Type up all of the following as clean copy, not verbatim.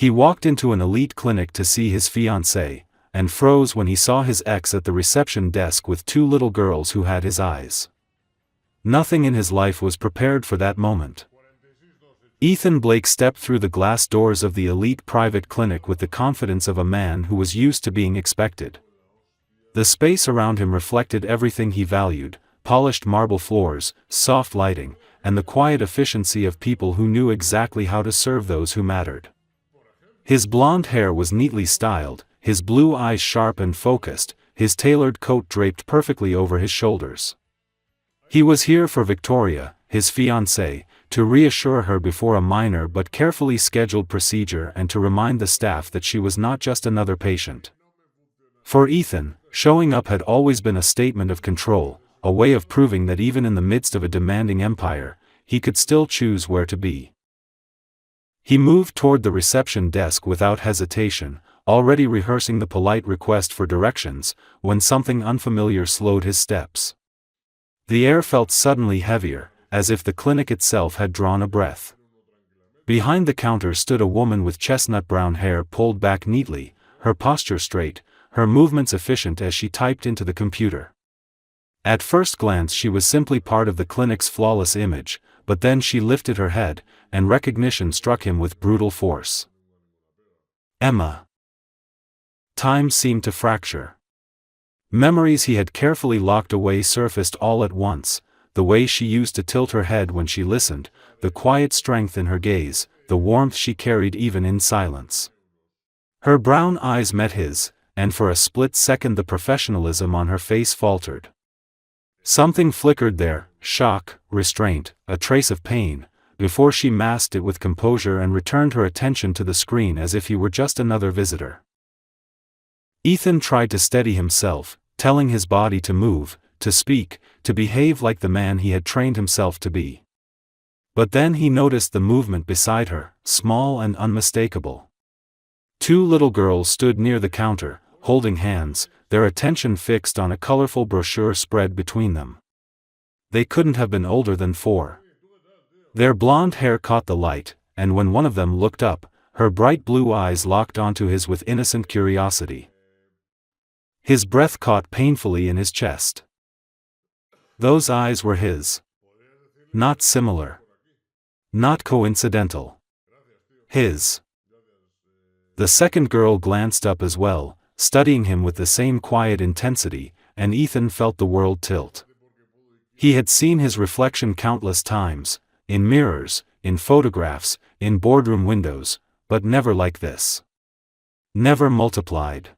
He walked into an elite clinic to see his fiancée, and froze when he saw his ex at the reception desk with two little girls who had his eyes. Nothing in his life was prepared for that moment. Ethan Blake stepped through the glass doors of the elite private clinic with the confidence of a man who was used to being expected. The space around him reflected everything he valued: polished marble floors, soft lighting, and the quiet efficiency of people who knew exactly how to serve those who mattered. His blonde hair was neatly styled, his blue eyes sharp and focused, his tailored coat draped perfectly over his shoulders. He was here for Victoria, his fiancée, to reassure her before a minor but carefully scheduled procedure and to remind the staff that she was not just another patient. For Ethan, showing up had always been a statement of control, a way of proving that even in the midst of a demanding empire, he could still choose where to be. He moved toward the reception desk without hesitation, already rehearsing the polite request for directions, when something unfamiliar slowed his steps. The air felt suddenly heavier, as if the clinic itself had drawn a breath. Behind the counter stood a woman with chestnut brown hair pulled back neatly, her posture straight, her movements efficient as she typed into the computer. At first glance she was simply part of the clinic's flawless image, but then she lifted her head, and recognition struck him with brutal force. Emma. Time seemed to fracture. Memories he had carefully locked away surfaced all at once: the way she used to tilt her head when she listened, the quiet strength in her gaze, the warmth she carried even in silence. Her brown eyes met his, and for a split second the professionalism on her face faltered. Something flickered there: shock, restraint, a trace of pain, before she masked it with composure and returned her attention to the screen as if he were just another visitor. Ethan tried to steady himself, telling his body to move, to speak, to behave like the man he had trained himself to be. But then he noticed the movement beside her, small and unmistakable. Two little girls stood near the counter, holding hands, their attention fixed on a colorful brochure spread between them. They couldn't have been older than 4. Their blonde hair caught the light, and when one of them looked up, her bright blue eyes locked onto his with innocent curiosity. His breath caught painfully in his chest. Those eyes were his. Not similar. Not coincidental. His. The second girl glanced up as well, studying him with the same quiet intensity, and Ethan felt the world tilt. He had seen his reflection countless times, in mirrors, in photographs, in boardroom windows, but never like this. Never multiplied.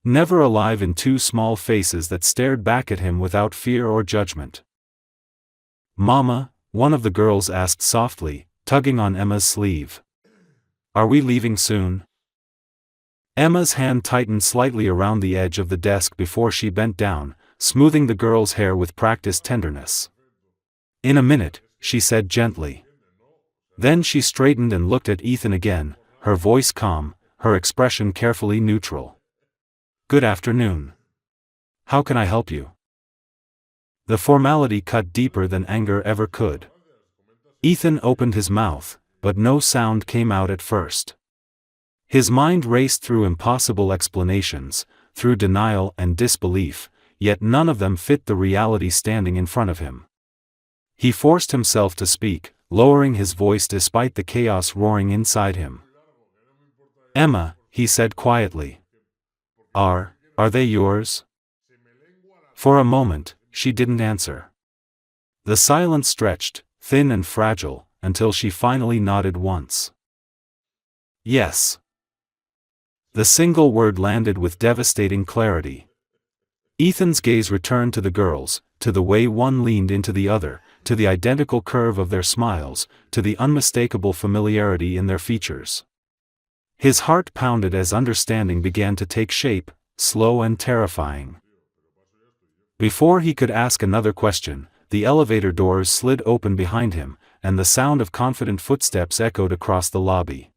Never alive in two small faces that stared back at him without fear or judgment. "Mama," one of the girls asked softly, tugging on Emma's sleeve. "Are we leaving soon?" Emma's hand tightened slightly around the edge of the desk before she bent down, smoothing the girl's hair with practiced tenderness. "In a minute," she said gently. Then she straightened and looked at Ethan again, her voice calm, her expression carefully neutral. "Good afternoon. How can I help you?" The formality cut deeper than anger ever could. Ethan opened his mouth, but no sound came out at first. His mind raced through impossible explanations, through denial and disbelief, yet none of them fit the reality standing in front of him. He forced himself to speak, lowering his voice despite the chaos roaring inside him. "Emma," he said quietly. Are they yours?" For a moment, she didn't answer. The silence stretched, thin and fragile, until she finally nodded once. "Yes." The single word landed with devastating clarity. Ethan's gaze returned to the girls, to the way one leaned into the other, to the identical curve of their smiles, to the unmistakable familiarity in their features. His heart pounded as understanding began to take shape, slow and terrifying. Before he could ask another question, the elevator doors slid open behind him, and the sound of confident footsteps echoed across the lobby.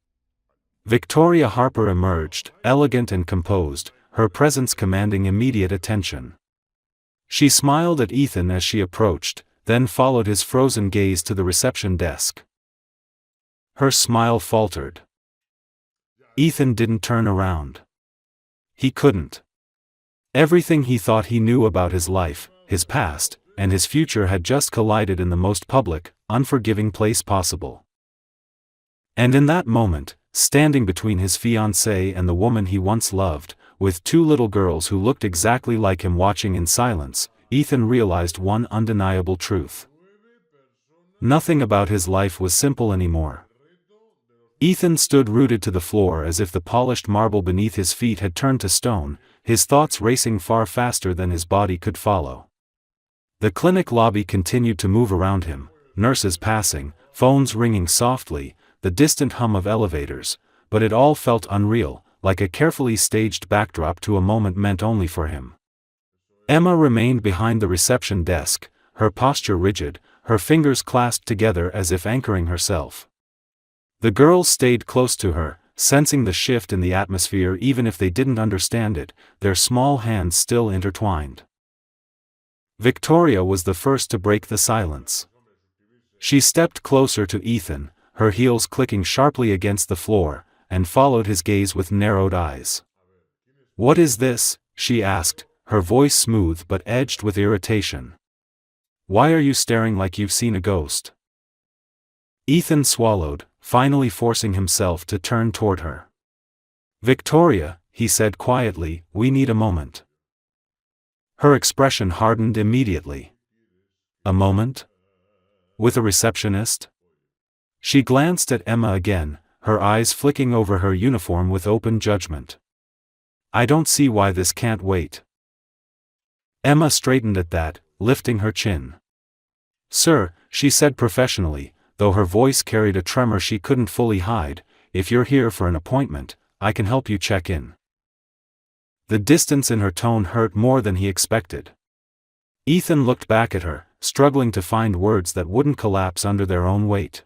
Victoria Harper emerged, elegant and composed, her presence commanding immediate attention. She smiled at Ethan as she approached, then followed his frozen gaze to the reception desk. Her smile faltered. Ethan didn't turn around. He couldn't. Everything he thought he knew about his life, his past, and his future had just collided in the most public, unforgiving place possible. And in that moment, standing between his fiancée and the woman he once loved, with two little girls who looked exactly like him watching in silence, Ethan realized one undeniable truth. Nothing about his life was simple anymore. Ethan stood rooted to the floor as if the polished marble beneath his feet had turned to stone, his thoughts racing far faster than his body could follow. The clinic lobby continued to move around him, nurses passing, phones ringing softly, the distant hum of elevators, but it all felt unreal, like a carefully staged backdrop to a moment meant only for him. Emma remained behind the reception desk, her posture rigid, her fingers clasped together as if anchoring herself. The girls stayed close to her, sensing the shift in the atmosphere even if they didn't understand it, their small hands still intertwined. Victoria was the first to break the silence. She stepped closer to Ethan, her heels clicking sharply against the floor, and followed his gaze with narrowed eyes. "What is this?" she asked, her voice smooth but edged with irritation. "Why are you staring like you've seen a ghost?" Ethan swallowed, finally forcing himself to turn toward her. "Victoria," he said quietly, "we need a moment." Her expression hardened immediately. "A moment? With a receptionist?" She glanced at Emma again, her eyes flicking over her uniform with open judgment. "I don't see why this can't wait." Emma straightened at that, lifting her chin. "Sir," she said professionally, though her voice carried a tremor she couldn't fully hide, "if you're here for an appointment, I can help you check in." The distance in her tone hurt more than he expected. Ethan looked back at her, struggling to find words that wouldn't collapse under their own weight.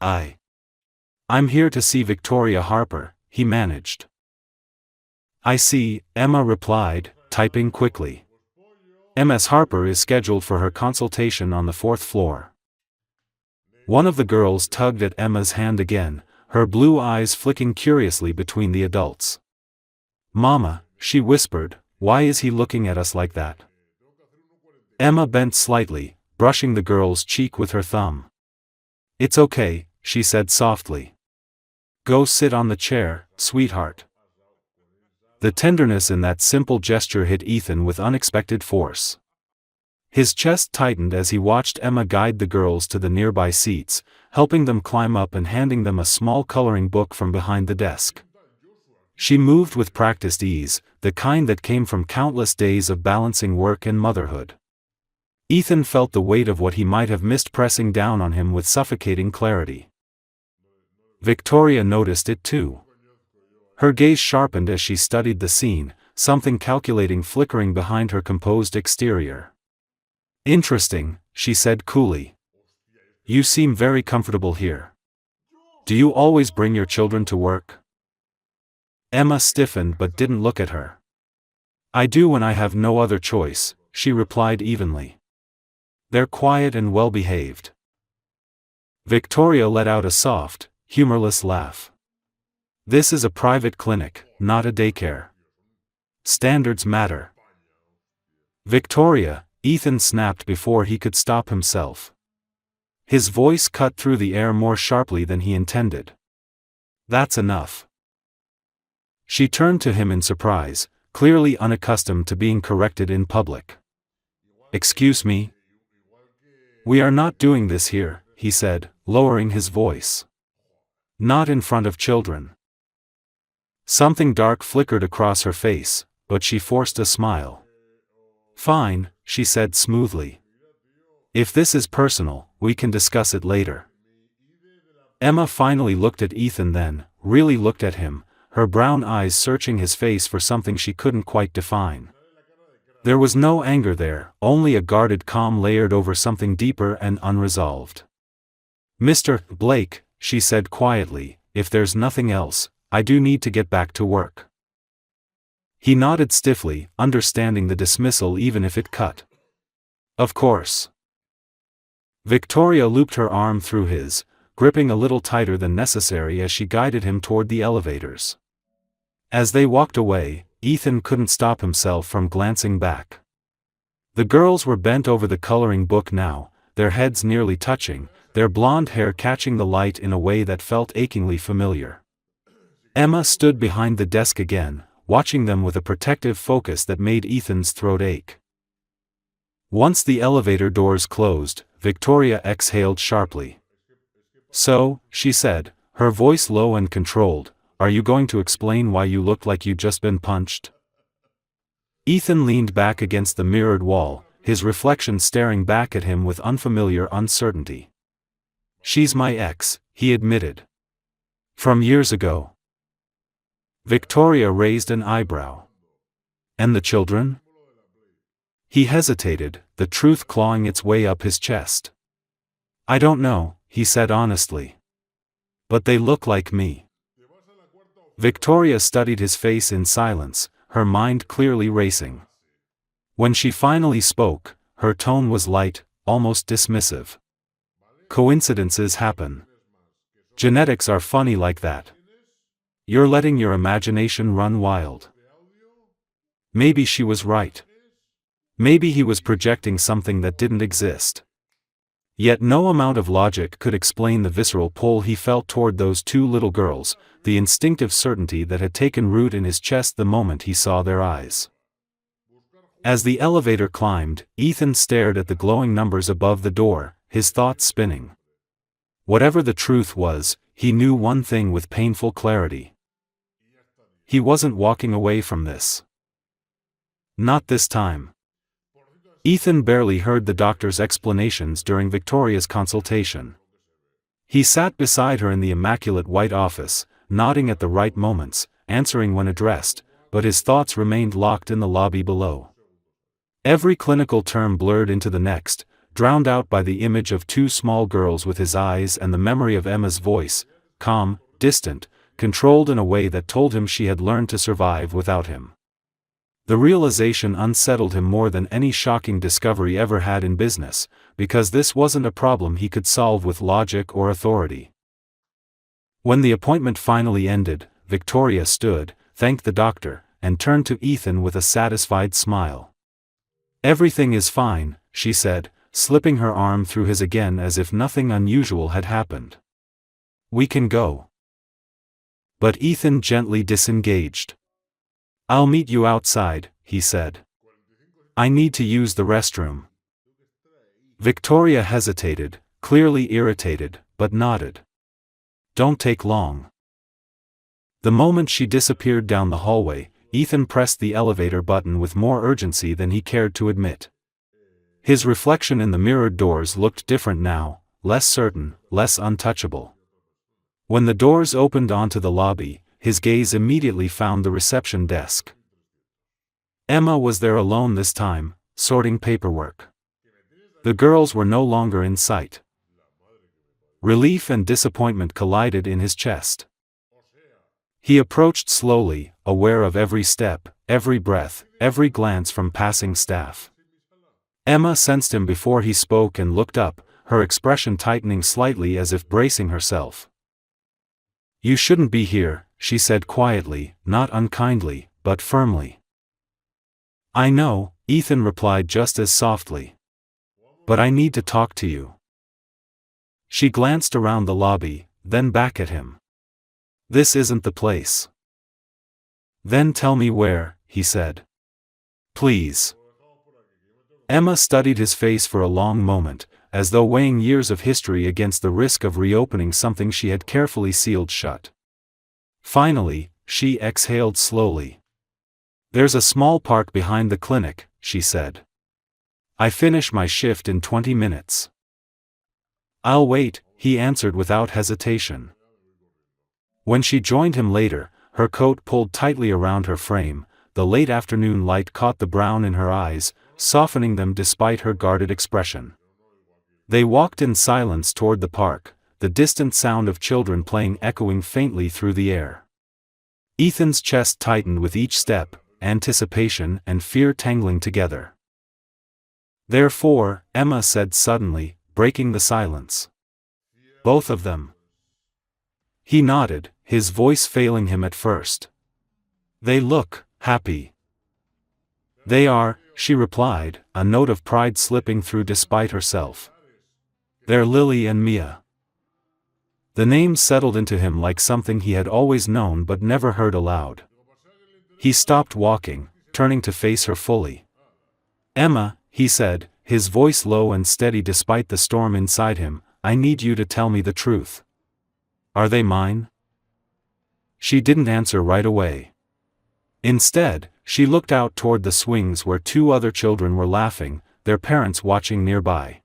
I'm here to see Victoria Harper," he managed. "I see," Emma replied, typing quickly. "Ms. Harper is scheduled for her consultation on the 4th floor." One of the girls tugged at Emma's hand again, her blue eyes flicking curiously between the adults. "Mama," she whispered, "why is he looking at us like that?" Emma bent slightly, brushing the girl's cheek with her thumb. "It's okay," she said softly. "Go sit on the chair, sweetheart." The tenderness in that simple gesture hit Ethan with unexpected force. His chest tightened as he watched Emma guide the girls to the nearby seats, helping them climb up and handing them a small coloring book from behind the desk. She moved with practiced ease, the kind that came from countless days of balancing work and motherhood. Ethan felt the weight of what he might have missed pressing down on him with suffocating clarity. Victoria noticed it too. Her gaze sharpened as she studied the scene, something calculating flickering behind her composed exterior. "Interesting," she said coolly. "You seem very comfortable here. Do you always bring your children to work?" Emma stiffened but didn't look at her. "I do when I have no other choice," she replied evenly. "They're quiet and well-behaved." Victoria let out a soft, humorless laugh. "This is a private clinic, not a daycare. Standards matter." "Victoria," Ethan snapped before he could stop himself. His voice cut through the air more sharply than he intended. "That's enough." She turned to him in surprise, clearly unaccustomed to being corrected in public. "Excuse me?" "We are not doing this here," he said, lowering his voice. "Not in front of children." Something dark flickered across her face, but she forced a smile. "Fine," she said smoothly. "If this is personal, we can discuss it later." Emma finally looked at Ethan, then really looked at him, her brown eyes searching his face for something she couldn't quite define. There was no anger there, only a guarded calm layered over something deeper and unresolved. "Mr. Blake," she said quietly, "if there's nothing else, I do need to get back to work." He nodded stiffly, understanding the dismissal even if it cut. "Of course." Victoria looped her arm through his, gripping a little tighter than necessary as she guided him toward the elevators. As they walked away, Ethan couldn't stop himself from glancing back. The girls were bent over the coloring book now, their heads nearly touching, their blonde hair catching the light in a way that felt achingly familiar. Emma stood behind the desk again, watching them with a protective focus that made Ethan's throat ache. Once the elevator doors closed, Victoria exhaled sharply. "So," she said, her voice low and controlled, "are you going to explain why you look like you'd just been punched?" Ethan leaned back against the mirrored wall, his reflection staring back at him with unfamiliar uncertainty. "She's my ex," he admitted. "From years ago." Victoria raised an eyebrow. "And the children?" He hesitated, the truth clawing its way up his chest. "I don't know," he said honestly. "But they look like me." Victoria studied his face in silence, her mind clearly racing. When she finally spoke, her tone was light, almost dismissive. "Coincidences happen. Genetics are funny like that. You're letting your imagination run wild." Maybe she was right. Maybe he was projecting something that didn't exist. Yet no amount of logic could explain the visceral pull he felt toward those two little girls, the instinctive certainty that had taken root in his chest the moment he saw their eyes. As the elevator climbed, Ethan stared at the glowing numbers above the door, his thoughts spinning. Whatever the truth was, he knew one thing with painful clarity. He wasn't walking away from this. Not this time. Ethan barely heard the doctor's explanations during Victoria's consultation. He sat beside her in the immaculate white office, nodding at the right moments, answering when addressed, but his thoughts remained locked in the lobby below. Every clinical term blurred into the next, drowned out by the image of two small girls with his eyes and the memory of Emma's voice, calm, distant, controlled in a way that told him she had learned to survive without him. The realization unsettled him more than any shocking discovery ever had in business, because this wasn't a problem he could solve with logic or authority. When the appointment finally ended, Victoria stood, thanked the doctor, and turned to Ethan with a satisfied smile. "Everything is fine," she said, slipping her arm through his again as if nothing unusual had happened. "We can go." But Ethan gently disengaged. "I'll meet you outside," he said. "I need to use the restroom." Victoria hesitated, clearly irritated, but nodded. "Don't take long." The moment she disappeared down the hallway, Ethan pressed the elevator button with more urgency than he cared to admit. His reflection in the mirrored doors looked different now, less certain, less untouchable. When the doors opened onto the lobby, his gaze immediately found the reception desk. Emma was there alone this time, sorting paperwork. The girls were no longer in sight. Relief and disappointment collided in his chest. He approached slowly, aware of every step, every breath, every glance from passing staff. Emma sensed him before he spoke and looked up, her expression tightening slightly as if bracing herself. "You shouldn't be here," she said quietly, not unkindly, but firmly. "I know," Ethan replied just as softly. "But I need to talk to you." She glanced around the lobby, then back at him. "This isn't the place." "Then tell me where," he said. "Please." Emma studied his face for a long moment, as though weighing years of history against the risk of reopening something she had carefully sealed shut. Finally, she exhaled slowly. "There's a small park behind the clinic," she said. "I finish my shift in 20 minutes. "I'll wait," he answered without hesitation. When she joined him later, her coat pulled tightly around her frame, the late afternoon light caught the brown in her eyes, softening them despite her guarded expression. They walked in silence toward the park, the distant sound of children playing echoing faintly through the air. Ethan's chest tightened with each step, anticipation and fear tangling together. "Therefore," Emma said suddenly, breaking the silence. Both of them. He nodded, his voice failing him at first. They look happy. They are, she replied, a note of pride slipping through despite herself. They're Lily and Mia. The name settled into him like something he had always known but never heard aloud. He stopped walking, turning to face her fully. Emma, he said, his voice low and steady despite the storm inside him, I need you to tell me the truth. Are they mine? She didn't answer right away. Instead, she looked out toward the swings where two other children were laughing, their parents watching nearby.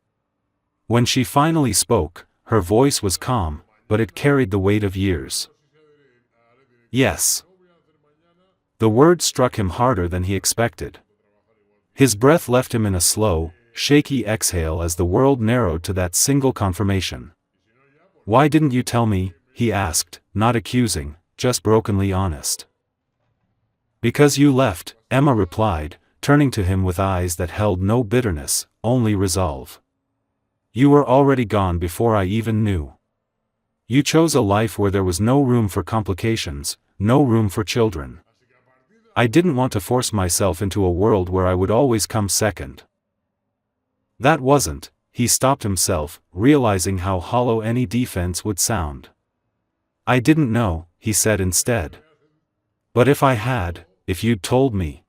When she finally spoke, her voice was calm, but it carried the weight of years. Yes. The word struck him harder than he expected. His breath left him in a slow, shaky exhale as the world narrowed to that single confirmation. Why didn't you tell me? He asked, not accusing, just brokenly honest. Because you left, Emma replied, turning to him with eyes that held no bitterness, only resolve. You were already gone before I even knew. You chose a life where there was no room for complications, no room for children. I didn't want to force myself into a world where I would always come second. That wasn't, he stopped himself, realizing how hollow any defense would sound. I didn't know, he said instead. But if I had, if you'd told me.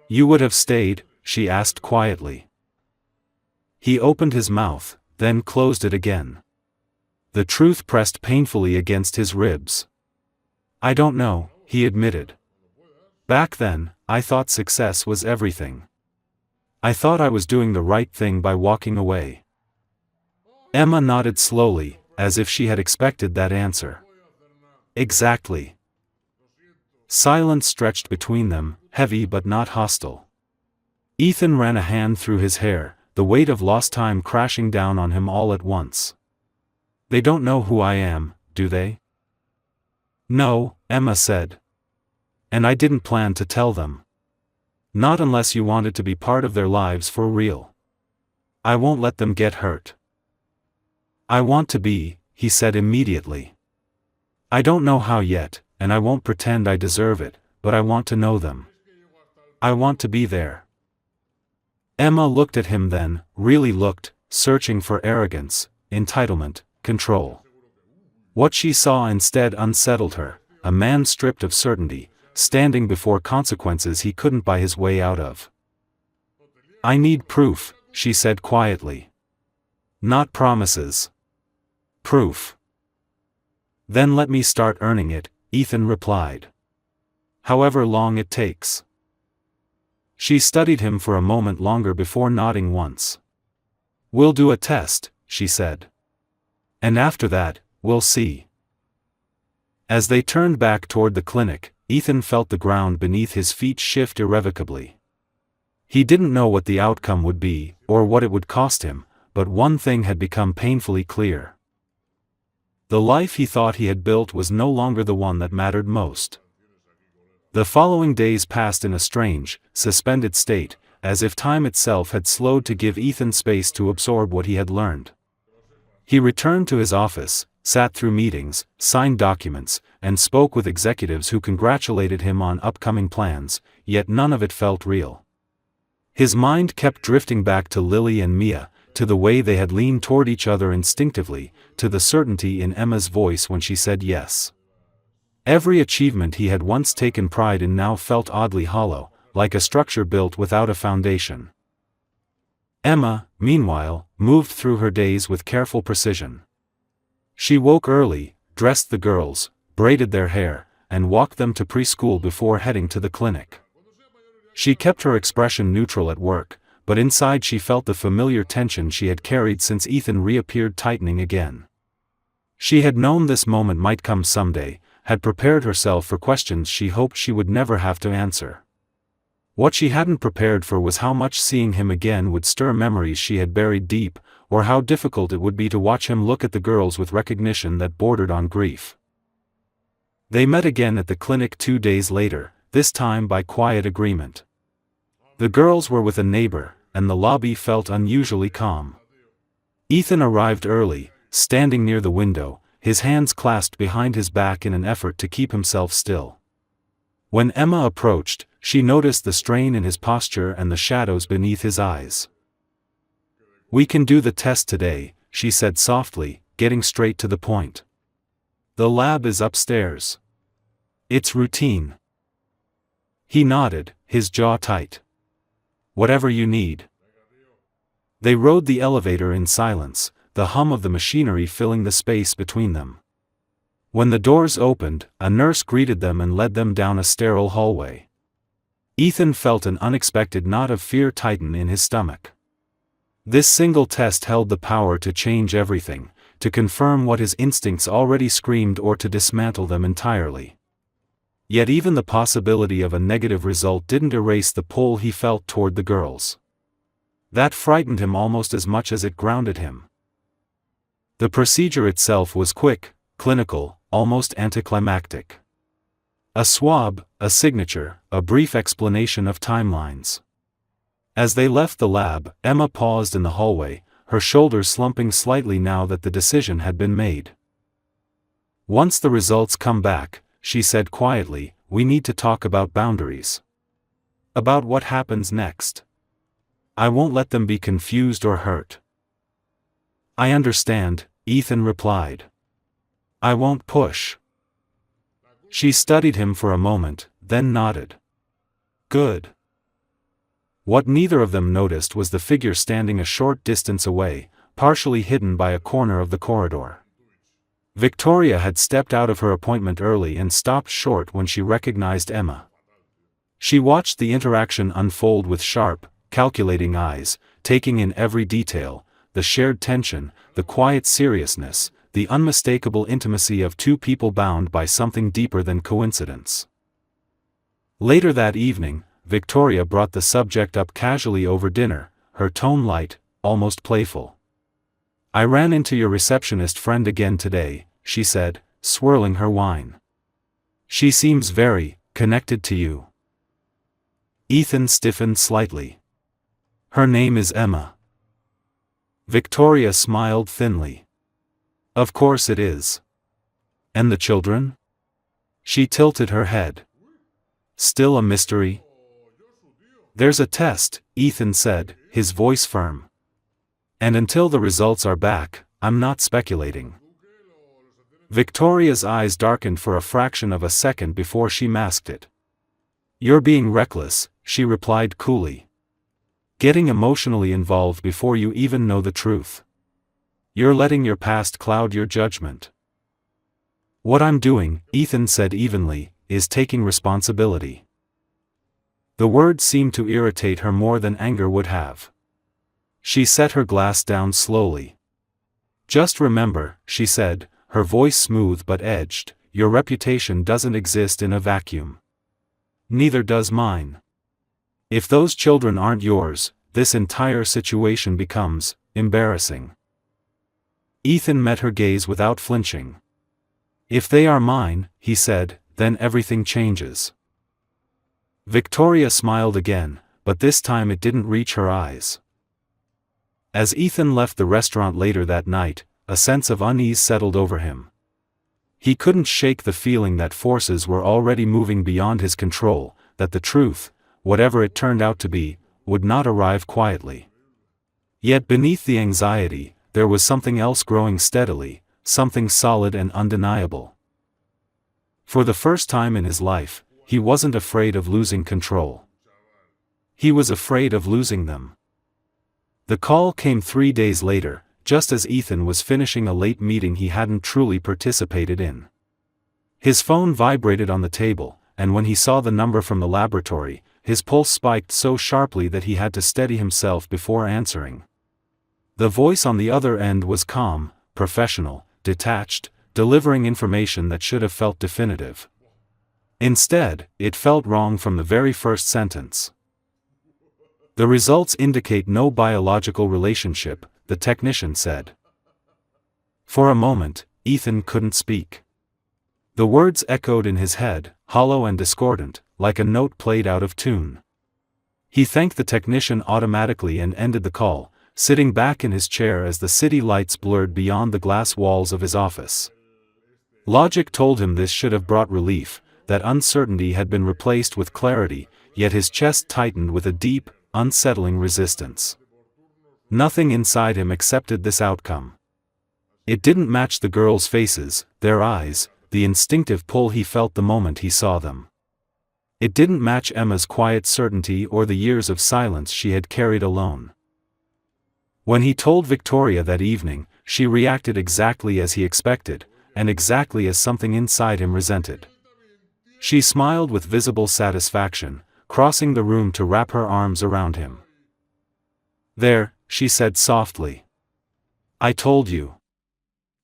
You would have stayed, she asked quietly. He opened his mouth, then closed it again. The truth pressed painfully against his ribs. I don't know, he admitted. Back then, I thought success was everything. I thought I was doing the right thing by walking away. Emma nodded slowly, as if she had expected that answer. Exactly. Silence stretched between them, heavy but not hostile. Ethan ran a hand through his hair, the weight of lost time crashing down on him all at once. They don't know who I am, do they? No, Emma said. And I didn't plan to tell them. Not unless you wanted to be part of their lives for real. I won't let them get hurt. I want to be, he said immediately. I don't know how yet, and I won't pretend I deserve it, but I want to know them. I want to be there. Emma looked at him then, really looked, searching for arrogance, entitlement, control. What she saw instead unsettled her, a man stripped of certainty, standing before consequences he couldn't buy his way out of. I need proof, she said quietly. Not promises. Proof. Then let me start earning it, Ethan replied. However long it takes. She studied him for a moment longer before nodding once. We'll do a test, she said. And after that, we'll see. As they turned back toward the clinic, Ethan felt the ground beneath his feet shift irrevocably. He didn't know what the outcome would be, or what it would cost him, but one thing had become painfully clear. The life he thought he had built was no longer the one that mattered most. The following days passed in a strange, suspended state, as if time itself had slowed to give Ethan space to absorb what he had learned. He returned to his office, sat through meetings, signed documents, and spoke with executives who congratulated him on upcoming plans, yet none of it felt real. His mind kept drifting back to Lily and Mia, to the way they had leaned toward each other instinctively, to the certainty in Emma's voice when she said yes. Every achievement he had once taken pride in now felt oddly hollow, like a structure built without a foundation. Emma, meanwhile, moved through her days with careful precision. She woke early, dressed the girls, braided their hair, and walked them to preschool before heading to the clinic. She kept her expression neutral at work, but inside she felt the familiar tension she had carried since Ethan reappeared tightening again. She had known this moment might come someday, had prepared herself for questions she hoped she would never have to answer. What she hadn't prepared for was how much seeing him again would stir memories she had buried deep, or how difficult it would be to watch him look at the girls with recognition that bordered on grief. They met again at the clinic 2 days later, this time by quiet agreement. The girls were with a neighbor, and the lobby felt unusually calm. Ethan arrived early, standing near the window, his hands clasped behind his back in an effort to keep himself still. When Emma approached, she noticed the strain in his posture and the shadows beneath his eyes. "We can do the test today," she said softly, getting straight to the point. "The lab is upstairs. It's routine." He nodded, his jaw tight. "Whatever you need." They rode the elevator in silence, the hum of the machinery filling the space between them. When the doors opened, a nurse greeted them and led them down a sterile hallway. Ethan felt an unexpected knot of fear tighten in his stomach. This single test held the power to change everything, to confirm what his instincts already screamed or to dismantle them entirely. Yet even the possibility of a negative result didn't erase the pull he felt toward the girls. That frightened him almost as much as it grounded him. The procedure itself was quick, clinical, almost anticlimactic. A swab, a signature, a brief explanation of timelines. As they left the lab, Emma paused in the hallway, her shoulders slumping slightly now that the decision had been made. "Once the results come back," she said quietly, "we need to talk about boundaries. About what happens next. I won't let them be confused or hurt." "I understand," Ethan replied. "I won't push." She studied him for a moment, then nodded. "Good." What neither of them noticed was the figure standing a short distance away, partially hidden by a corner of the corridor. Victoria had stepped out of her appointment early and stopped short when she recognized Emma. She watched the interaction unfold with sharp, calculating eyes, taking in every detail, the shared tension, the quiet seriousness, the unmistakable intimacy of two people bound by something deeper than coincidence. Later that evening, Victoria brought the subject up casually over dinner, her tone light, almost playful. "I ran into your receptionist friend again today," she said, swirling her wine. "She seems very connected to you." Ethan stiffened slightly. "Her name is Emma." Victoria smiled thinly. "Of course it is. And the children?" She tilted her head. "Still a mystery?" "There's a test," Ethan said, his voice firm. "And until the results are back, I'm not speculating." Victoria's eyes darkened for a fraction of a second before she masked it. "You're being reckless," she replied coolly. "Getting emotionally involved before you even know the truth. You're letting your past cloud your judgment." "What I'm doing," Ethan said evenly, "is taking responsibility." The word seemed to irritate her more than anger would have. She set her glass down slowly. "Just remember," she said, her voice smooth but edged, "your reputation doesn't exist in a vacuum. Neither does mine. If those children aren't yours, this entire situation becomes embarrassing." Ethan met her gaze without flinching. "If they are mine," he said, "then everything changes." Victoria smiled again, but this time it didn't reach her eyes. As Ethan left the restaurant later that night, a sense of unease settled over him. He couldn't shake the feeling that forces were already moving beyond his control, that the truth, whatever it turned out to be, would not arrive quietly. Yet beneath the anxiety, there was something else growing steadily, something solid and undeniable. For the first time in his life, he wasn't afraid of losing control. He was afraid of losing them. The call came 3 days later, just as Ethan was finishing a late meeting he hadn't truly participated in. His phone vibrated on the table, and when he saw the number from the laboratory, his pulse spiked so sharply that he had to steady himself before answering. The voice on the other end was calm, professional, detached, delivering information that should have felt definitive. Instead, it felt wrong from the very first sentence. "The results indicate no biological relationship," the technician said. For a moment, Ethan couldn't speak. The words echoed in his head, hollow and discordant, like a note played out of tune. He thanked the technician automatically and ended the call, sitting back in his chair as the city lights blurred beyond the glass walls of his office. Logic told him this should have brought relief, that uncertainty had been replaced with clarity, yet his chest tightened with a deep, unsettling resistance. Nothing inside him accepted this outcome. It didn't match the girls' faces, their eyes, the instinctive pull he felt the moment he saw them. It didn't match Emma's quiet certainty or the years of silence she had carried alone. When he told Victoria that evening, she reacted exactly as he expected, and exactly as something inside him resented. She smiled with visible satisfaction, crossing the room to wrap her arms around him. "There," she said softly. "I told you.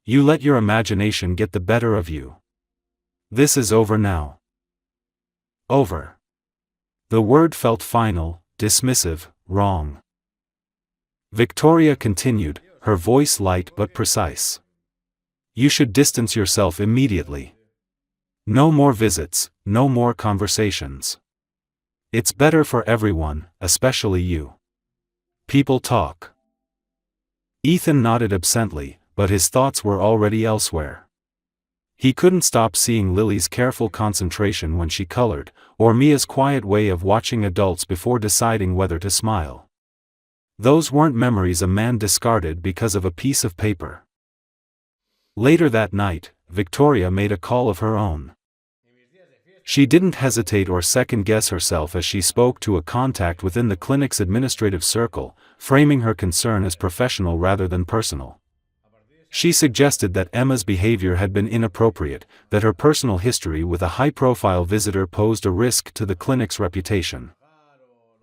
You let your imagination get the better of you. This is over now." Over. The word felt final, dismissive, wrong. Victoria continued, her voice light but precise. "You should distance yourself immediately. No more visits, no more conversations. It's better for everyone, especially you. People talk." Ethan nodded absently, but his thoughts were already elsewhere. He couldn't stop seeing Lily's careful concentration when she colored, or Mia's quiet way of watching adults before deciding whether to smile. Those weren't memories a man discarded because of a piece of paper. Later that night, Victoria made a call of her own. She didn't hesitate or second-guess herself as she spoke to a contact within the clinic's administrative circle, framing her concern as professional rather than personal. She suggested that Emma's behavior had been inappropriate, that her personal history with a high-profile visitor posed a risk to the clinic's reputation.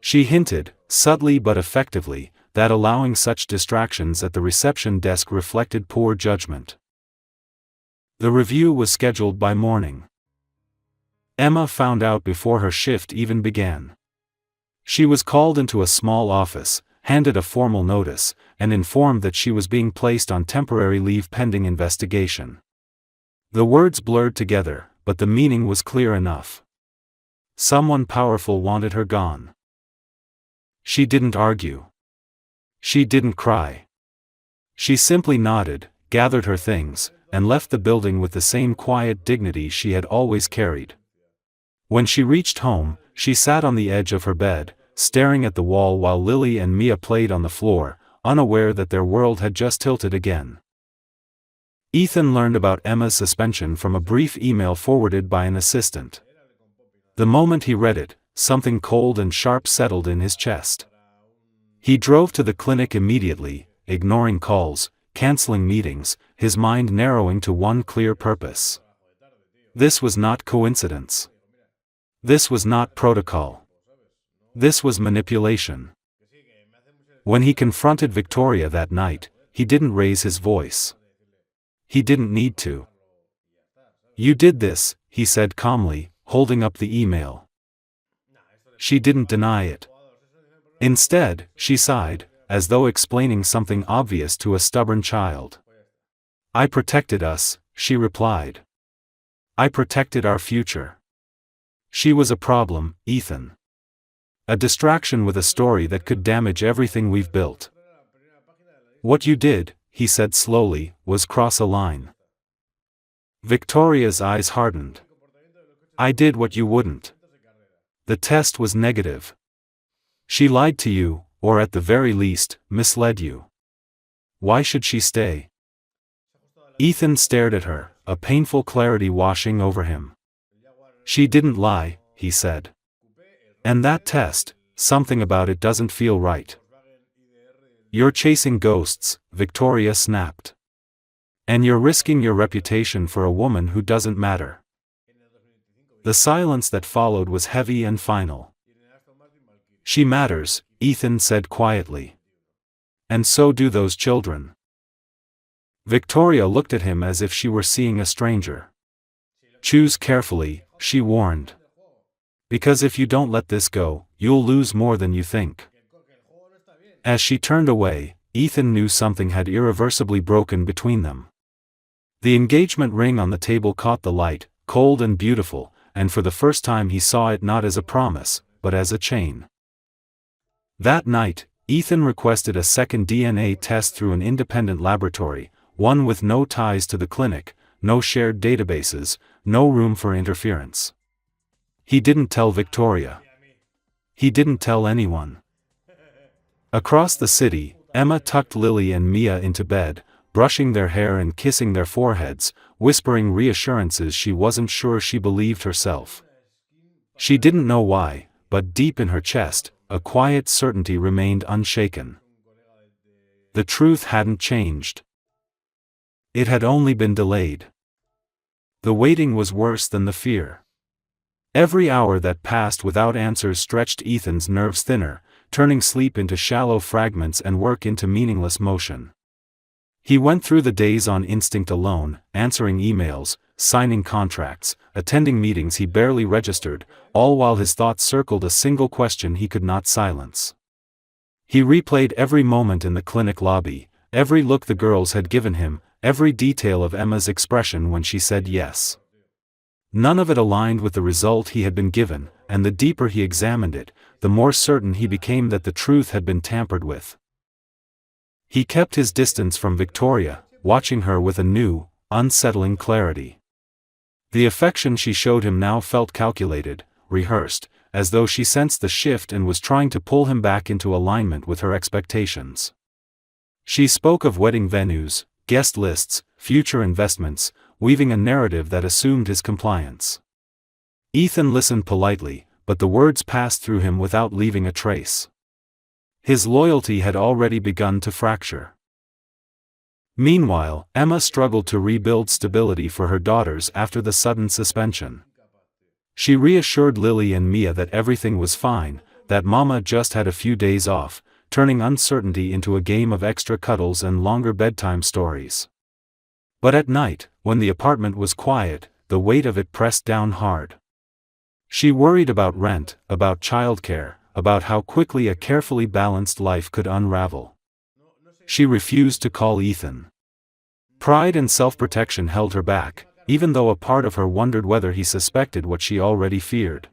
She hinted, subtly but effectively, that allowing such distractions at the reception desk reflected poor judgment. The review was scheduled by morning. Emma found out before her shift even began. She was called into a small office, handed a formal notice, and informed that she was being placed on temporary leave pending investigation. The words blurred together, but the meaning was clear enough. Someone powerful wanted her gone. She didn't argue. She didn't cry. She simply nodded, gathered her things, and left the building with the same quiet dignity she had always carried. When she reached home, she sat on the edge of her bed, staring at the wall while Lily and Mia played on the floor, unaware that their world had just tilted again. Ethan learned about Emma's suspension from a brief email forwarded by an assistant. The moment he read it, something cold and sharp settled in his chest. He drove to the clinic immediately, ignoring calls, canceling meetings, his mind narrowing to one clear purpose. This was not coincidence. This was not protocol. This was manipulation. When he confronted Victoria that night, he didn't raise his voice. He didn't need to. "You did this," he said calmly, holding up the email. She didn't deny it. Instead, she sighed, as though explaining something obvious to a stubborn child. "I protected us," she replied. "I protected our future." She was a problem, Ethan. A distraction with a story that could damage everything we've built. "What you did," he said slowly, "was cross a line." Victoria's eyes hardened. "I did what you wouldn't. The test was negative. She lied to you, or at the very least, misled you. Why should she stay?" Ethan stared at her, a painful clarity washing over him. "She didn't lie," he said. "And that test, something about it doesn't feel right." "You're chasing ghosts," Victoria snapped. "And you're risking your reputation for a woman who doesn't matter." The silence that followed was heavy and final. "She matters," Ethan said quietly. "And so do those children." Victoria looked at him as if she were seeing a stranger. "Choose carefully," she warned. "Because if you don't let this go, you'll lose more than you think." As she turned away, Ethan knew something had irreversibly broken between them. The engagement ring on the table caught the light, cold and beautiful, and for the first time he saw it not as a promise, but as a chain. That night, Ethan requested a second DNA test through an independent laboratory, one with no ties to the clinic, no shared databases, no room for interference. He didn't tell Victoria. He didn't tell anyone. Across the city, Emma tucked Lily and Mia into bed, brushing their hair and kissing their foreheads, whispering reassurances she wasn't sure she believed herself. She didn't know why, but deep in her chest, a quiet certainty remained unshaken. The truth hadn't changed. It had only been delayed. The waiting was worse than the fear. Every hour that passed without answers stretched Ethan's nerves thinner, turning sleep into shallow fragments and work into meaningless motion. He went through the days on instinct alone, answering emails, signing contracts, attending meetings he barely registered, all while his thoughts circled a single question he could not silence. He replayed every moment in the clinic lobby, every look the girls had given him, every detail of Emma's expression when she said yes. None of it aligned with the result he had been given, and the deeper he examined it, the more certain he became that the truth had been tampered with. He kept his distance from Victoria, watching her with a new, unsettling clarity. The affection she showed him now felt calculated, rehearsed, as though she sensed the shift and was trying to pull him back into alignment with her expectations. She spoke of wedding venues, guest lists, future investments, weaving a narrative that assumed his compliance. Ethan listened politely, but the words passed through him without leaving a trace. His loyalty had already begun to fracture. Meanwhile, Emma struggled to rebuild stability for her daughters after the sudden suspension. She reassured Lily and Mia that everything was fine, that Mama just had a few days off, turning uncertainty into a game of extra cuddles and longer bedtime stories. But at night, when the apartment was quiet, the weight of it pressed down hard. She worried about rent, about childcare, about how quickly a carefully balanced life could unravel. She refused to call Ethan. Pride and self-protection held her back, even though a part of her wondered whether he suspected what she already feared.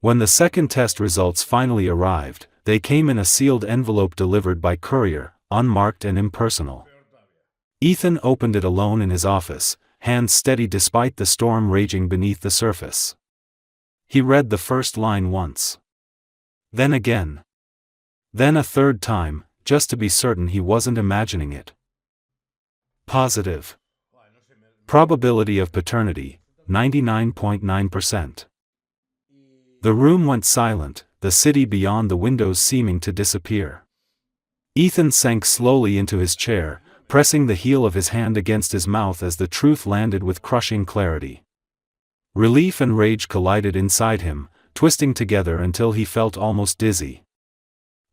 When the second test results finally arrived, they came in a sealed envelope delivered by courier, unmarked and impersonal. Ethan opened it alone in his office, hands steady despite the storm raging beneath the surface. He read the first line once. Then again. Then a third time, just to be certain he wasn't imagining it. Positive. Probability of paternity, 99.9%. The room went silent, the city beyond the windows seeming to disappear. Ethan sank slowly into his chair, pressing the heel of his hand against his mouth as the truth landed with crushing clarity. Relief and rage collided inside him, twisting together until he felt almost dizzy.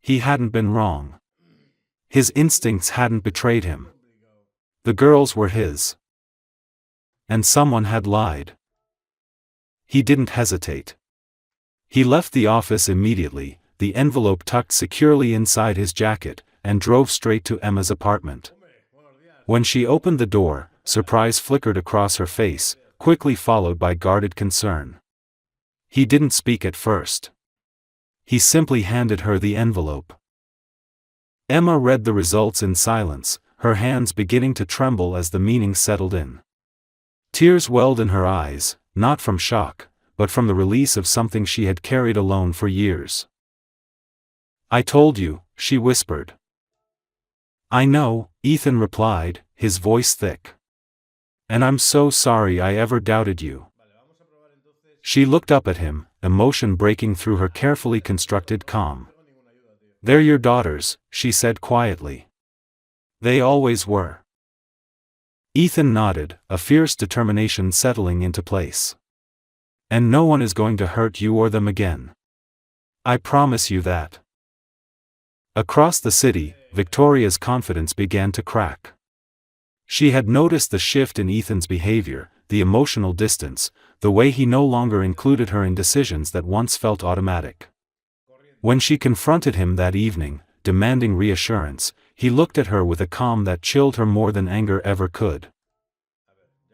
He hadn't been wrong. His instincts hadn't betrayed him. The girls were his. And someone had lied. He didn't hesitate. He left the office immediately, the envelope tucked securely inside his jacket, and drove straight to Emma's apartment. When she opened the door, surprise flickered across her face, quickly followed by guarded concern. He didn't speak at first. He simply handed her the envelope. Emma read the results in silence, her hands beginning to tremble as the meaning settled in. Tears welled in her eyes, not from shock, but from the release of something she had carried alone for years. "I told you," she whispered. "I know," Ethan replied, his voice thick. "And I'm so sorry I ever doubted you." She looked up at him, emotion breaking through her carefully constructed calm. "They're your daughters," she said quietly. "They always were." Ethan nodded, a fierce determination settling into place. "And no one is going to hurt you or them again. I promise you that." Across the city, Victoria's confidence began to crack. She had noticed the shift in Ethan's behavior, the emotional distance, the way he no longer included her in decisions that once felt automatic. When she confronted him that evening, demanding reassurance, he looked at her with a calm that chilled her more than anger ever could.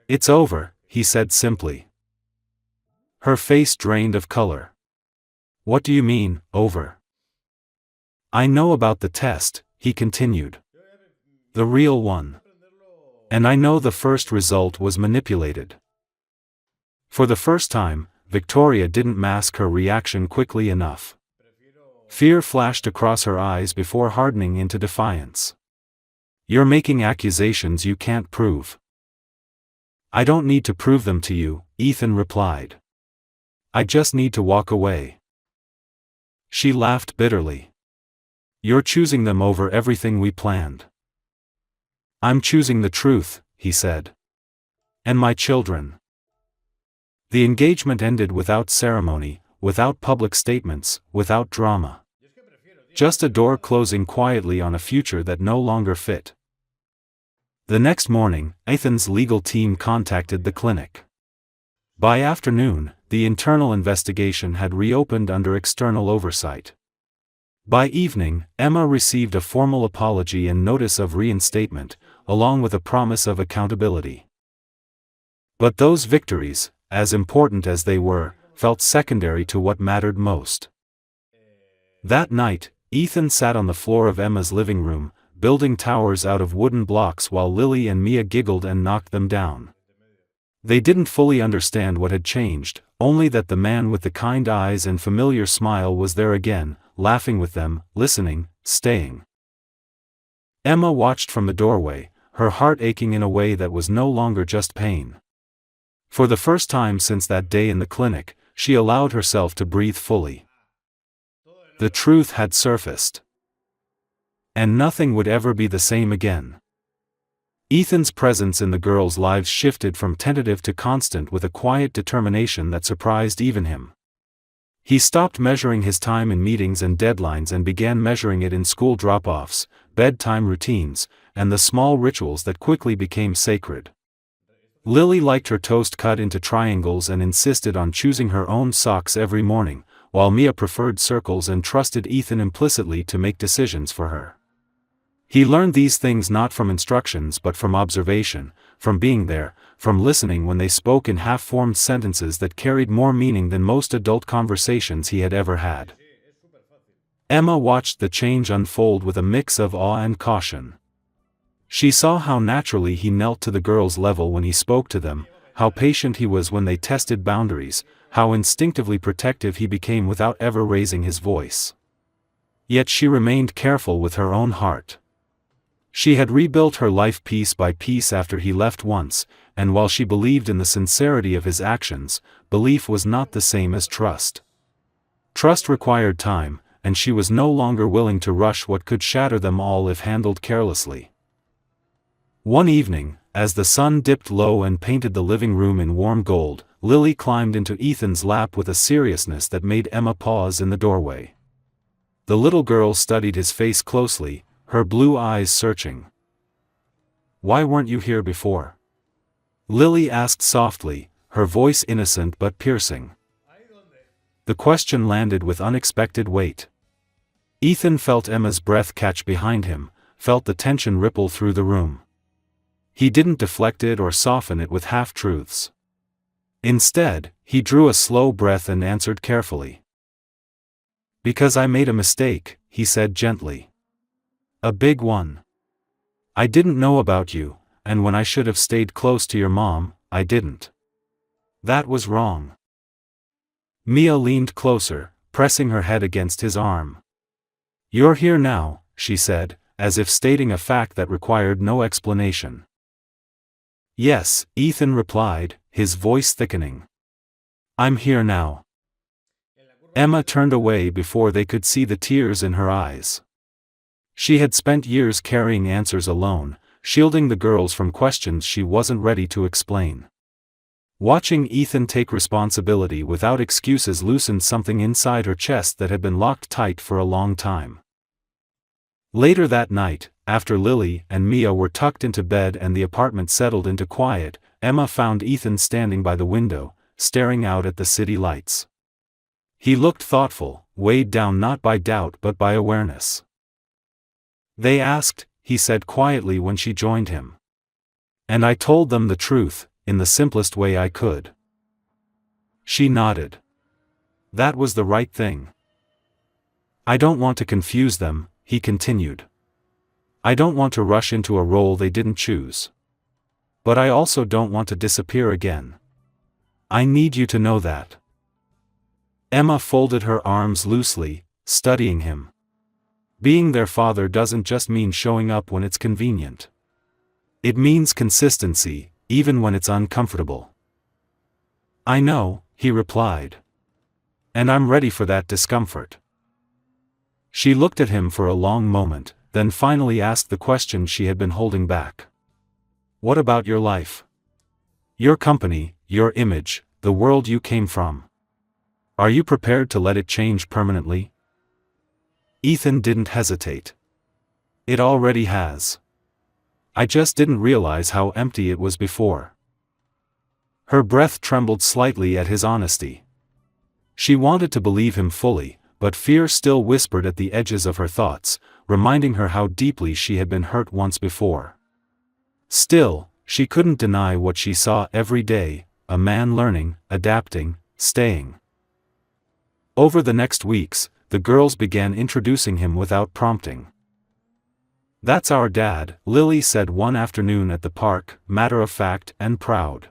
"It's over," he said simply. Her face drained of color. "What do you mean, over?" I know about the test, he continued. The real one. And I know the first result was manipulated. For the first time, Victoria didn't mask her reaction quickly enough. Fear flashed across her eyes before hardening into defiance. You're making accusations you can't prove. I don't need to prove them to you, Ethan replied. I just need to walk away. She laughed bitterly. You're choosing them over everything we planned. I'm choosing the truth, he said. And my children. The engagement ended without ceremony, without public statements, without drama. Just a door closing quietly on a future that no longer fit. The next morning, Ethan's legal team contacted the clinic. By afternoon, the internal investigation had reopened under external oversight. By evening, Emma received a formal apology and notice of reinstatement, along with a promise of accountability. But those victories, as important as they were, felt secondary to what mattered most. That night, Ethan sat on the floor of Emma's living room, building towers out of wooden blocks while Lily and Mia giggled and knocked them down. They didn't fully understand what had changed, only that the man with the kind eyes and familiar smile was there again, laughing with them, listening, staying. Emma watched from the doorway, her heart aching in a way that was no longer just pain. For the first time since that day in the clinic, she allowed herself to breathe fully. The truth had surfaced. And nothing would ever be the same again. Ethan's presence in the girls' lives shifted from tentative to constant with a quiet determination that surprised even him. He stopped measuring his time in meetings and deadlines and began measuring it in school drop-offs, bedtime routines, and the small rituals that quickly became sacred. Lily liked her toast cut into triangles and insisted on choosing her own socks every morning, while Mia preferred circles and trusted Ethan implicitly to make decisions for her. He learned these things not from instructions but from observation, from being there, from listening when they spoke in half-formed sentences that carried more meaning than most adult conversations he had ever had. Emma watched the change unfold with a mix of awe and caution. She saw how naturally he knelt to the girls' level when he spoke to them, how patient he was when they tested boundaries, how instinctively protective he became without ever raising his voice. Yet she remained careful with her own heart. She had rebuilt her life piece by piece after he left once, and while she believed in the sincerity of his actions, belief was not the same as trust. Trust required time, and she was no longer willing to rush what could shatter them all if handled carelessly. One evening, as the sun dipped low and painted the living room in warm gold, Lily climbed into Ethan's lap with a seriousness that made Emma pause in the doorway. The little girl studied his face closely, her blue eyes searching. Why weren't you here before? Lily asked softly, her voice innocent but piercing. The question landed with unexpected weight. Ethan felt Emma's breath catch behind him, felt the tension ripple through the room. He didn't deflect it or soften it with half-truths. Instead, he drew a slow breath and answered carefully. Because I made a mistake, he said gently. A big one. I didn't know about you, and when I should have stayed close to your mom, I didn't. That was wrong. Mia leaned closer, pressing her head against his arm. You're here now, she said, as if stating a fact that required no explanation. Yes, Ethan replied, his voice thickening. I'm here now. Emma turned away before they could see the tears in her eyes. She had spent years carrying answers alone, shielding the girls from questions she wasn't ready to explain. Watching Ethan take responsibility without excuses loosened something inside her chest that had been locked tight for a long time. Later that night, after Lily and Mia were tucked into bed and the apartment settled into quiet, Emma found Ethan standing by the window, staring out at the city lights. He looked thoughtful, weighed down not by doubt but by awareness. They asked, he said quietly when she joined him. And I told them the truth, in the simplest way I could. She nodded. That was the right thing. I don't want to confuse them, he continued. I don't want to rush into a role they didn't choose. But I also don't want to disappear again. I need you to know that. Emma folded her arms loosely, studying him. Being their father doesn't just mean showing up when it's convenient. It means consistency, even when it's uncomfortable. I know, he replied. And I'm ready for that discomfort. She looked at him for a long moment, then finally asked the question she had been holding back. What about your life? Your company, your image, the world you came from. Are you prepared to let it change permanently? Ethan didn't hesitate. It already has. I just didn't realize how empty it was before. Her breath trembled slightly at his honesty. She wanted to believe him fully, but fear still whispered at the edges of her thoughts, reminding her how deeply she had been hurt once before. Still, she couldn't deny what she saw every day, a man learning, adapting, staying. Over the next weeks, the girls began introducing him without prompting. That's our dad, Lily said one afternoon at the park, matter of fact and proud.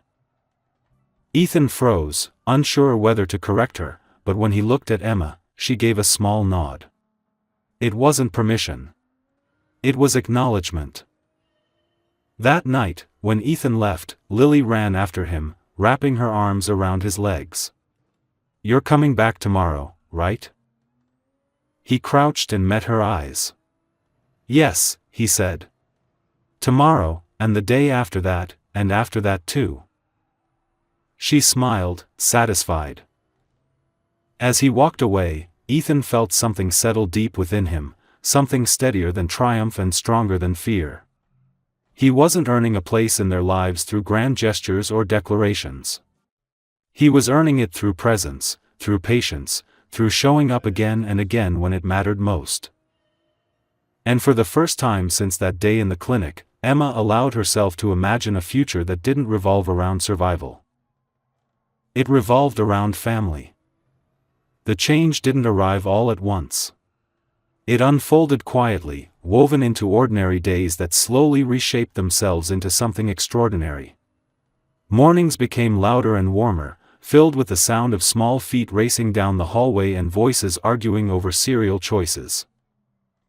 Ethan froze, unsure whether to correct her, but when he looked at Emma, she gave a small nod. It wasn't permission. It was acknowledgement. That night, when Ethan left, Lily ran after him, wrapping her arms around his legs. You're coming back tomorrow, right? He crouched and met her eyes. Yes, he said. Tomorrow, and the day after that, and after that too. She smiled, satisfied. As he walked away, Ethan felt something settle deep within him, something steadier than triumph and stronger than fear. He wasn't earning a place in their lives through grand gestures or declarations. He was earning it through presence, through patience, through showing up again and again when it mattered most. And for the first time since that day in the clinic, Emma allowed herself to imagine a future that didn't revolve around survival. It revolved around family. The change didn't arrive all at once. It unfolded quietly, woven into ordinary days that slowly reshaped themselves into something extraordinary. Mornings became louder and warmer, filled with the sound of small feet racing down the hallway and voices arguing over cereal choices.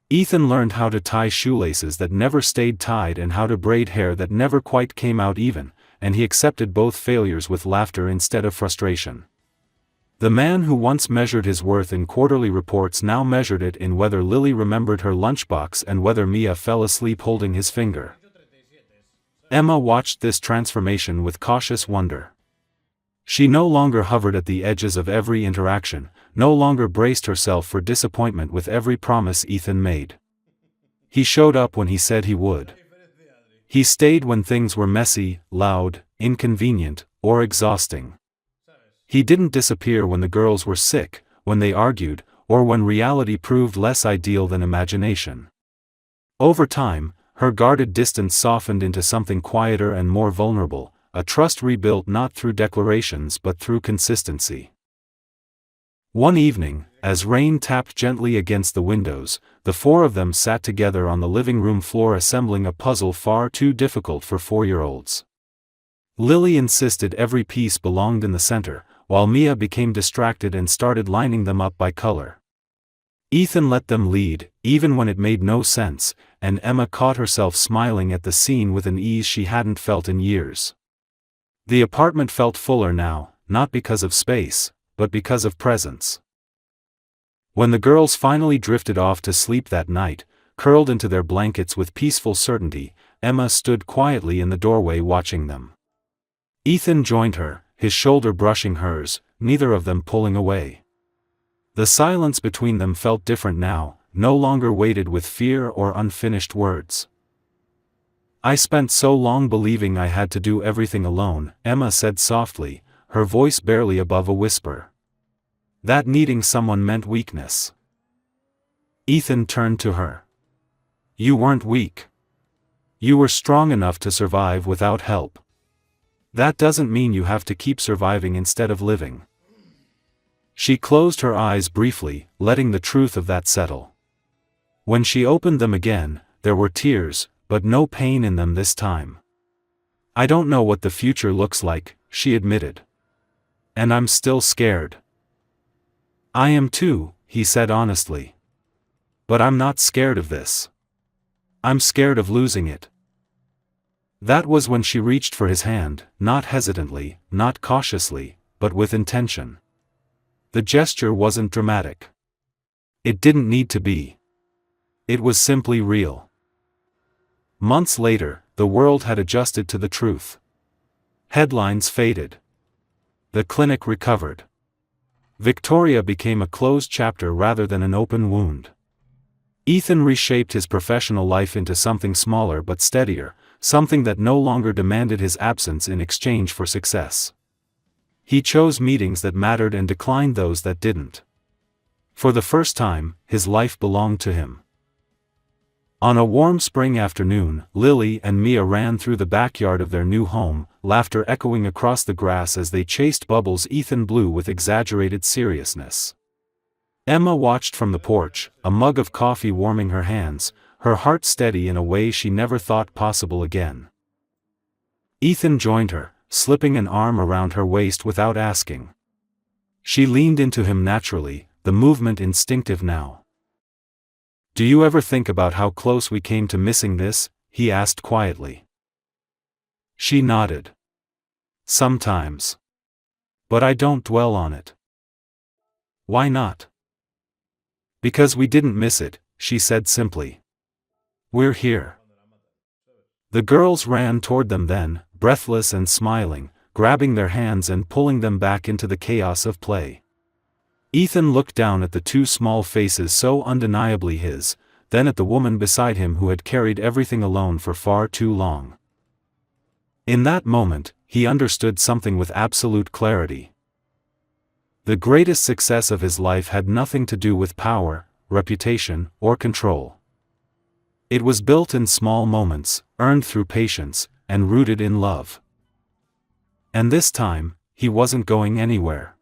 Ethan learned how to tie shoelaces that never stayed tied and how to braid hair that never quite came out even, and he accepted both failures with laughter instead of frustration. The man who once measured his worth in quarterly reports now measured it in whether Lily remembered her lunchbox and whether Mia fell asleep holding his finger. Emma watched this transformation with cautious wonder. She no longer hovered at the edges of every interaction, no longer braced herself for disappointment with every promise Ethan made. He showed up when he said he would. He stayed when things were messy, loud, inconvenient, or exhausting. He didn't disappear when the girls were sick, when they argued, or when reality proved less ideal than imagination. Over time, her guarded distance softened into something quieter and more vulnerable, a trust rebuilt not through declarations but through consistency. One evening, as rain tapped gently against the windows, the four of them sat together on the living room floor assembling a puzzle far too difficult for 4-year-olds. Lily insisted every piece belonged in the center, while Mia became distracted and started lining them up by color. Ethan let them lead, even when it made no sense, and Emma caught herself smiling at the scene with an ease she hadn't felt in years. The apartment felt fuller now, not because of space, but because of presence. When the girls finally drifted off to sleep that night, curled into their blankets with peaceful certainty, Emma stood quietly in the doorway watching them. Ethan joined her, his shoulder brushing hers, neither of them pulling away. The silence between them felt different now, no longer weighted with fear or unfinished words. I spent so long believing I had to do everything alone, Emma said softly, her voice barely above a whisper. That needing someone meant weakness. Ethan turned to her. You weren't weak. You were strong enough to survive without help. That doesn't mean you have to keep surviving instead of living. She closed her eyes briefly, letting the truth of that settle. When she opened them again, there were tears, but no pain in them this time. "I don't know what the future looks like," she admitted. "And I'm still scared." "I am too," he said honestly. "But I'm not scared of this. I'm scared of losing it." That was when she reached for his hand, not hesitantly, not cautiously, but with intention. The gesture wasn't dramatic. It didn't need to be. It was simply real. Months later, the world had adjusted to the truth. Headlines faded. The clinic recovered. Victoria became a closed chapter rather than an open wound. Ethan reshaped his professional life into something smaller but steadier, something that no longer demanded his absence in exchange for success. He chose meetings that mattered and declined those that didn't. For the first time, his life belonged to him. On a warm spring afternoon, Lily and Mia ran through the backyard of their new home, laughter echoing across the grass as they chased bubbles Ethan blew with exaggerated seriousness. Emma watched from the porch, a mug of coffee warming her hands, her heart steady in a way she never thought possible again. Ethan joined her, slipping an arm around her waist without asking. She leaned into him naturally, the movement instinctive now. "Do you ever think about how close we came to missing this?" he asked quietly. She nodded. "Sometimes. But I don't dwell on it." "Why not?" "Because we didn't miss it," she said simply. "We're here." The girls ran toward them then, breathless and smiling, grabbing their hands and pulling them back into the chaos of play. Ethan looked down at the two small faces so undeniably his, then at the woman beside him who had carried everything alone for far too long. In that moment, he understood something with absolute clarity. The greatest success of his life had nothing to do with power, reputation, or control. It was built in small moments, earned through patience, and rooted in love. And this time, he wasn't going anywhere.